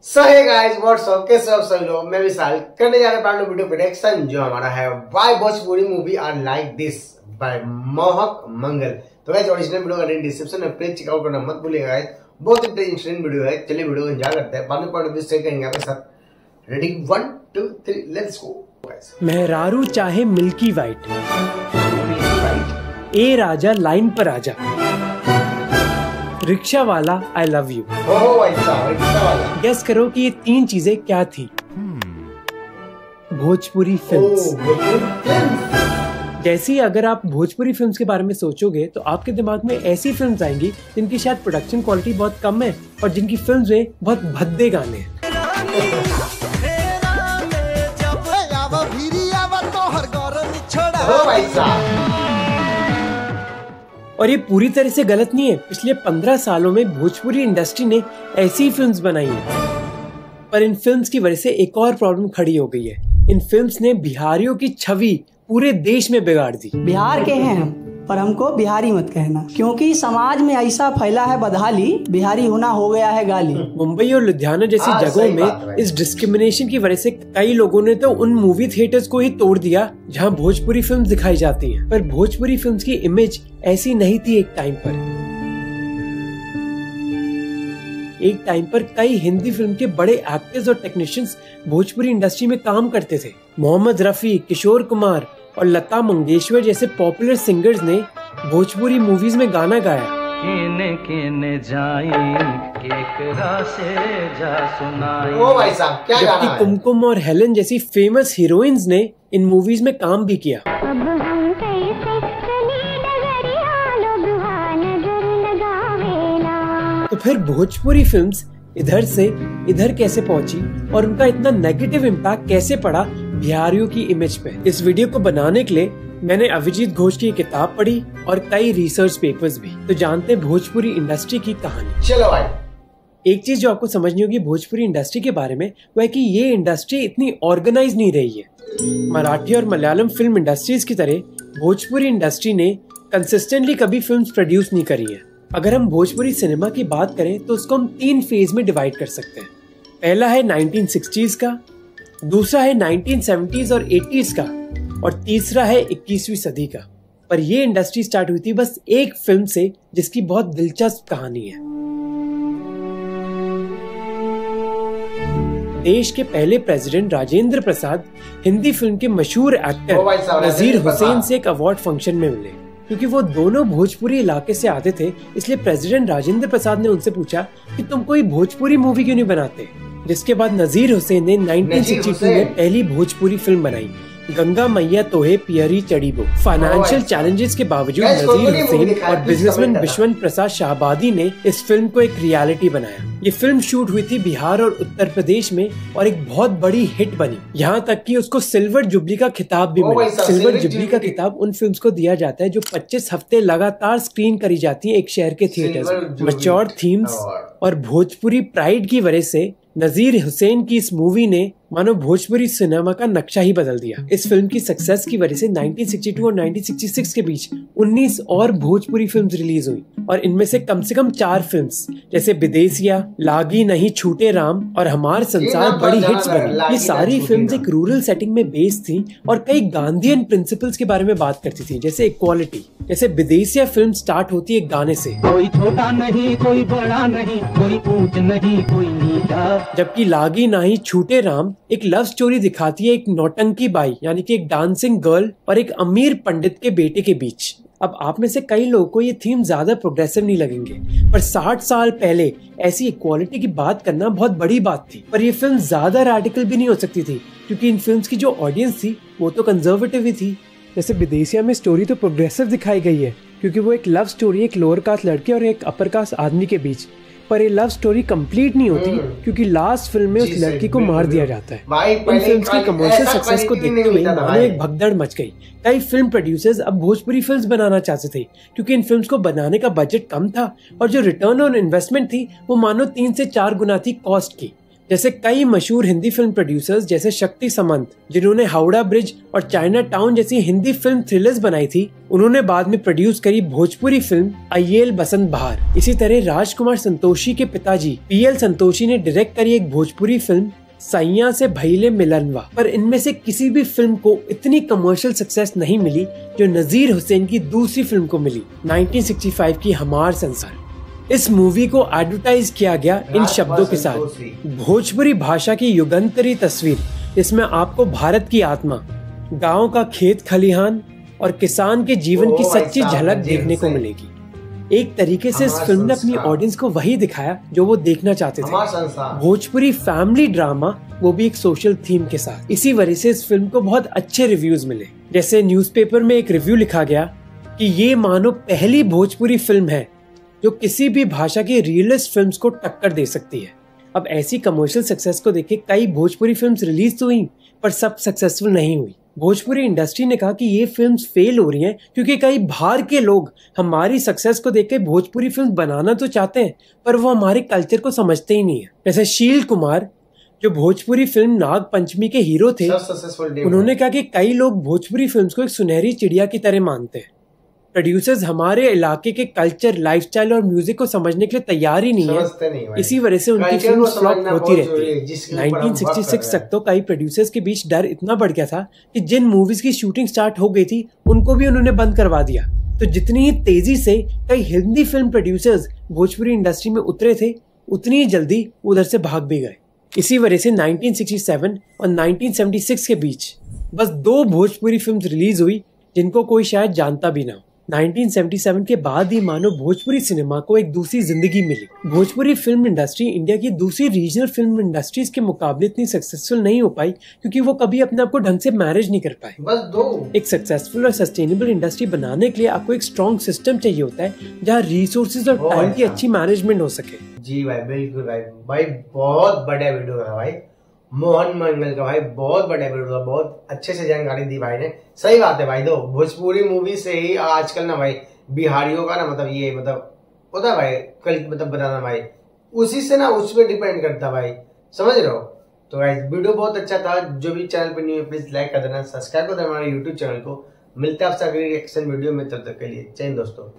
सो hey guys what's up, कैसे हो सभी लोग। मैं विशाल करने जा रहे पांडु वीडियो प्रोडक्शन जो हमारा है why Bhojpuri movie are like this by Mohak Mangal. तो गाइस ओरिजिनल वीडियो का लिंक डिस्क्रिप्शन में प्लीज चेकआउट करना मत भूलिएगा गाइस, बहुत ही इंटरेस्टिंग वीडियो है। चलिए वीडियो को एंजॉय करते हैं। पांडु पॉइंट ऑफ व्यू से कहेंगे आपके साथ। Ready 1 2 3 let's go guys. मेहरारू चाहे मिल्की वाइट, ए राजा लाइन पर आजा, रिक्शा वाला आई लव यू। रिक्शा वाला। गेस करो कि ये तीन चीजें क्या थी। भोजपुरी फिल्म्स। जैसे ही अगर आप भोजपुरी फिल्म्स के बारे में सोचोगे तो आपके दिमाग में ऐसी फिल्म्स आएंगी जिनकी शायद प्रोडक्शन क्वालिटी बहुत कम है और जिनकी फिल्म्स में बहुत भद्दे गाने हैं। और ये पूरी तरह से गलत नहीं है। पिछले 15 सालों में भोजपुरी इंडस्ट्री ने ऐसी फिल्म्स बनाई हैं, पर इन फिल्म्स की वजह से एक और प्रॉब्लम खड़ी हो गई है। इन फिल्म्स ने बिहारियों की छवि पूरे देश में बिगाड़ दी। बिहार के हैं हम, पर हमको बिहारी मत कहना, क्योंकि समाज में ऐसा फैला है बदहाली, बिहारी होना हो गया है गाली। मुंबई और लुधियाना जैसी जगहों में इस डिस्क्रिमिनेशन की वजह से कई लोगों ने तो उन मूवी थिएटर्स को ही तोड़ दिया जहां भोजपुरी फिल्म दिखाई जाती हैं। पर भोजपुरी फिल्म्स की इमेज ऐसी नहीं थी। एक टाइम पर कई हिंदी फिल्म के बड़े एक्टर्स और टेक्नीशियंस भोजपुरी इंडस्ट्री में काम करते थे। मोहम्मद रफी, किशोर कुमार और लता मंगेशकर जैसे पॉपुलर सिंगर्स ने भोजपुरी मूवीज में गाना गाया। जबकि कुमकुम और हेलन जैसी फेमस हीरोइंस ने इन मूवीज में काम भी किया। तो फिर भोजपुरी फिल्म्स इधर से इधर कैसे पहुंची और उनका इतना नेगेटिव इम्पैक्ट कैसे पड़ा बिहारियों की इमेज पे। इस वीडियो को बनाने के लिए मैंने अभिजीत घोष की किताब पढ़ी और कई रिसर्च पेपर्स भी। तो जानते हैं भोजपुरी इंडस्ट्री की कहानी। चलो भाई। एक चीज जो आपको समझनी होगी भोजपुरी इंडस्ट्री के बारे में, वह है कि ये इंडस्ट्री इतनी ऑर्गेनाइज नहीं रही है। मराठी और मलयालम फिल्म इंडस्ट्रीज की तरह भोजपुरी इंडस्ट्री ने कंसिस्टेंटली कभी फिल्म्स प्रोड्यूस नहीं करी है। अगर हम भोजपुरी सिनेमा की बात करें तो उसको हम 3 फेज में डिवाइड कर सकते हैं। पहला है 1960s का, दूसरा है 1970s और 80s का, और तीसरा है 21वीं सदी का। पर ये इंडस्ट्री स्टार्ट हुई थी बस एक फिल्म से जिसकी बहुत दिलचस्प कहानी है। देश के पहले प्रेसिडेंट राजेंद्र प्रसाद हिंदी फिल्म के मशहूर एक्टर नजीर हुसैन से एक अवार्ड फंक्शन में मिले। क्योंकि वो दोनों भोजपुरी इलाके से आते थे, इसलिए प्रेसिडेंट राजेंद्र प्रसाद ने उनसे पूछा कि तुम कोई भोजपुरी मूवी क्यों नहीं बनाते। जिसके बाद नजीर हुसैन ने 1962 में पहली भोजपुरी फिल्म बनाई, गंगा मैया तोहे पियरी चढ़ीबो। फाइनेंशियल चैलेंजेस के बावजूद नजीर हुसैन और बिजनेसमैन बिश्वंत प्रसाद शाहबादी ने इस फिल्म को एक रियलिटी बनाया। ये फिल्म शूट हुई थी बिहार और उत्तर प्रदेश में और एक बहुत बड़ी हिट बनी, यहाँ तक कि उसको सिल्वर जुबली का खिताब भी मिला। सिल्वर जुबली का खिताब उन फिल्म्स को दिया जाता है जो 25 हफ्ते लगातार स्क्रीन करी जाती है एक शहर के थिएटर्स में। मैच्योर थीम्स और भोजपुरी प्राइड की वजह से नजीर हुसैन की इस मूवी ने मानो भोजपुरी सिनेमा का नक्शा ही बदल दिया। इस फिल्म की सक्सेस की वजह से 1962 और 1966 के बीच 19 और भोजपुरी फिल्म्स रिलीज हुई और इनमें से कम 4 फिल्म्स जैसे विदेशिया, लागी नहीं छूटे राम और हमार संसार बड़ी हिट्स बनी। ये सारी फिल्म्स एक रूरल सेटिंग में बेस्ड थी और कई गांधीयन प्रिंसिपल्स के बारे में बात करती थी, जैसे इक्वालिटी। जैसे विदेशिया फिल्म स्टार्ट होती है गाने से, कोई छोटा नहीं कोई बड़ा नहीं, कोई ऊंच नहीं कोई नीचा। जबकि लागी नहीं छूटे राम एक लव स्टोरी दिखाती है एक नौटंकी बाई यानी कि एक डांसिंग गर्ल और एक अमीर पंडित के बेटे के बीच। अब आप में से कई लोगों को ये थीम ज्यादा प्रोग्रेसिव नहीं लगेंगे, पर 60 साल पहले ऐसी इक्वालिटी की बात करना बहुत बड़ी बात थी। पर ये फिल्म ज्यादा रेडिकल भी नहीं हो सकती थी, क्योंकि इन फिल्म्स की जो ऑडियंस थी वो तो कंजर्वेटिव ही थी। जैसे विदेशिया में स्टोरी तो प्रोग्रेसिव दिखाई गई है, क्योंकि वो एक लव स्टोरी एक लोअर कास्ट लड़के और एक अपर कास्ट आदमी के बीच। पर ये लव स्टोरी कंप्लीट नहीं होती, क्योंकि लास्ट फिल्म में उस लड़की को मार दिया जाता है। इन फिल्म्स की कमर्शियल सक्सेस को देखते हुए मानो एक भगदड़ मच गई। कई फिल्म प्रोड्यूसर्स अब भोजपुरी फिल्म्स बनाना चाहते थे, क्योंकि इन फिल्म्स को बनाने का बजट कम था और जो रिटर्न ऑन इन्वेस्टमेंट थी वो मानो 3 से 4 गुना थी कॉस्ट की। जैसे कई मशहूर हिंदी फिल्म प्रोड्यूसर्स जैसे शक्ति समंत, जिन्होंने हावड़ा ब्रिज और चाइना टाउन जैसी हिंदी फिल्म थ्रिलर्स बनाई थी, उन्होंने बाद में प्रोड्यूस करी भोजपुरी फिल्म अय्यल बसंत बहार। इसी तरह राजकुमार संतोषी के पिताजी PL संतोषी ने डायरेक्ट करी एक भोजपुरी फिल्म सैया से भइले मिलनवा, पर इनमें से किसी भी फिल्म को इतनी कमर्शियल सक्सेस नहीं मिली जो नजीर हुसैन की दूसरी फिल्म को मिली, 1965 की हमार संसार। इस मूवी को एडवर्टाइज किया गया इन शब्दों के साथ, भोजपुरी भाषा की युगांतरी तस्वीर, इसमें आपको भारत की आत्मा, गांव का खेत खलिहान और किसान के जीवन की सच्ची झलक देखने को मिलेगी। एक तरीके से इस फिल्म ने अपनी ऑडियंस को वही दिखाया जो वो देखना चाहते थे, भोजपुरी फैमिली ड्रामा, वो भी एक सोशल थीम के साथ। इसी वजह से इस फिल्म को बहुत अच्छे रिव्यूज मिले। जैसे न्यूज़पेपर में एक रिव्यू लिखा गया कि ये मानो पहली भोजपुरी फिल्म है जो किसी भी भाषा की रियलिस्ट फिल्म्स को टक्कर दे सकती है। अब ऐसी कमर्शियल सक्सेस को देखे कई भोजपुरी फिल्म्स रिलीज तो हुई, पर सब सक्सेसफुल नहीं हुई। भोजपुरी इंडस्ट्री ने कहा कि ये फिल्म्स फेल हो रही हैं क्योंकि कई बाहर के लोग हमारी सक्सेस को देख के भोजपुरी फिल्म बनाना तो चाहते हैं, पर वो हमारे कल्चर को समझते ही नहीं है। जैसे शील कुमार, जो भोजपुरी फिल्म नाग पंचमी के हीरो थे, उन्होंने कहा कि कई लोग भोजपुरी फिल्म्स को एक सुनहरी चिड़िया की तरह मानते हैं। प्रोड्यूसर्स हमारे इलाके के कल्चर, लाइफस्टाइल और म्यूजिक को समझने के लिए तैयार ही नहीं है, इसी वजह से उनकी फिल्म फ्लॉप होती रहती है। 1966 तक तो कई प्रोड्यूसर्स के बीच डर इतना बढ़ गया था कि जिन मूवीज की शूटिंग स्टार्ट हो गई थी उनको भी उन्होंने बंद करवा दिया। तो जितनी ही तेजी से कई Hindi film producers Bhojpuri industry में उतरे थे, उतनी ही जल्दी उधर से भाग भी गए। इसी वजह से 1967 और 1976 के बीच बस 2 भोजपुरी फिल्म्स रिलीज हुई जिनको कोई शायद जानता भी ना हो। 1977 के बाद ही मानो भोजपुरी सिनेमा को एक दूसरी जिंदगी मिली। भोजपुरी फिल्म इंडस्ट्री इंडिया की दूसरी रीजनल फिल्म इंडस्ट्रीज के मुकाबले इतनी सक्सेसफुल नहीं हो पाई क्योंकि वो कभी अपने आप को ढंग से मैनेज नहीं कर पाए। बस एक सक्सेसफुल और सस्टेनेबल इंडस्ट्री बनाने के लिए आपको एक स्ट्रॉन्ग सिस्टम चाहिए होता है जहाँ रिसोर्सेज और टाइम की अच्छी मैनेजमेंट हो सके। जी भाई, बिल्कुल भाई बहुत बढ़िया वीडियो है भाई मोहन मंगल का, भाई बहुत बढ़िया वीडियो था, बहुत अच्छे से जानकारी दी भाई ने। सही बात है भाई, दो भोजपुरी मूवी से ही आजकल ना भाई बिहारियों का ना मतलब ये मतलब होता है भाई कल मतलब बताना भाई, उसी से ना उस पर डिपेंड करता भाई, समझ रहे हो। तो भाई वीडियो बहुत अच्छा था। जो भी चैनल पर न्यू है प्लीज लाइक कर देना, सब्सक्राइब कर देना हमारे यूट्यूब चैनल को। मिलते हैं आपसे अगली रिएक्शन वीडियो में, तब तक के लिए जय हिंद दोस्तों।